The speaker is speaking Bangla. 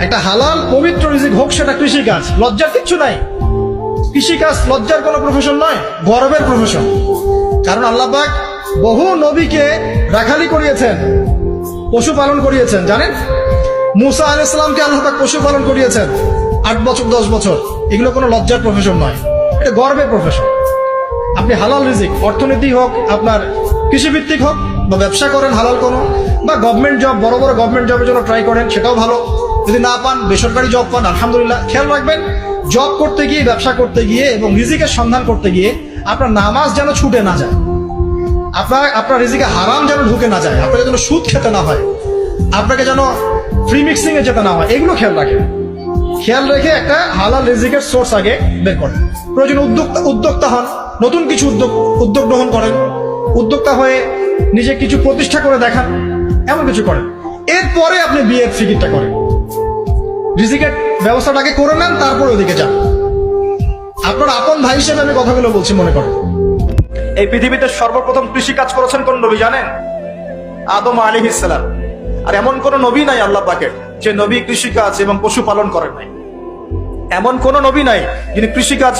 একটা হালাল পবিত্র রিজিক হোক, সেটা কৃষিকাজ। লজ্জার কিচ্ছু নাই। কৃষিকাজ লজ্জার কোনো প্রফেশন নয়, গর্বের প্রফেশন। কারণ আল্লাহ পাক বহু নবীকে রাখালি করিয়েছেন, পশুপালন করিয়েছেন। জানেন, মুসা আলাইহিস সালামকে আল্লাহ পাক পশুপালন করিয়েছেন 8 বছর 10 বছর। এগুলো কোনো লজ্জার প্রফেশন নয়, এটা গর্বের প্রফেশন। আপনি হালাল রিজিক, অর্থনীতি হোক, আপনার কৃষিভিত্তিক হোক, বা ব্যবসা করেন হালাল কোনো, বা গভর্নমেন্ট জব, বড় বড় গভর্নমেন্ট জবের জন্য ট্রাই করেন, সেটাও ভালো। যদি না পান, বেসরকারি জব পান, আলহামদুলিল্লাহ। খেয়াল রাখবেন, জব করতে গিয়ে, ব্যবসা করতে গিয়ে এবং রিজিকের সন্ধান করতে গিয়ে আপনার নামাজ যেন ছুটে না যায়, আপনার রিজিকে হারাম যেন ঢুকে না যায়, আপনাকে যেন সুদ খেতে না হয়, আপনাকে যেন ফ্রি মিক্সিং এ যেতে না হয়, এগুলো খেয়াল রাখেন। খেয়াল রেখে একটা হালাল রিজিকের সোর্স আগে বের করেন। প্রয়োজন উদ্যোক্তা হন, নতুন কিছু উদ্যোগ গ্রহণ করেন, উদ্যোক্তা হয়ে নিজে কিছু প্রতিষ্ঠা করে দেখান, এমন কিছু করেন। এরপরে আপনি বিয়ের ফিকিরটা করেন, রিজিকের ব্যবস্থাটাকে করে নেন, তারপরে ওদিকে যান। আপনার আপন ভাই হিসেবে আমি কথাগুলো বলছি, মনে করেন। এই পৃথিবীতে সর্বপ্রথম কৃষি কাজ করেছেন কোন নবী জানেন? আদম আলাইহিস সালাম। আর এমন কোন নবী নাই আল্লাহ পাকের যে নবী কৃষিকাজ এবং পশুপালন করেন নাই। এমন কোন নবী নাই যিনি কৃষিকাজ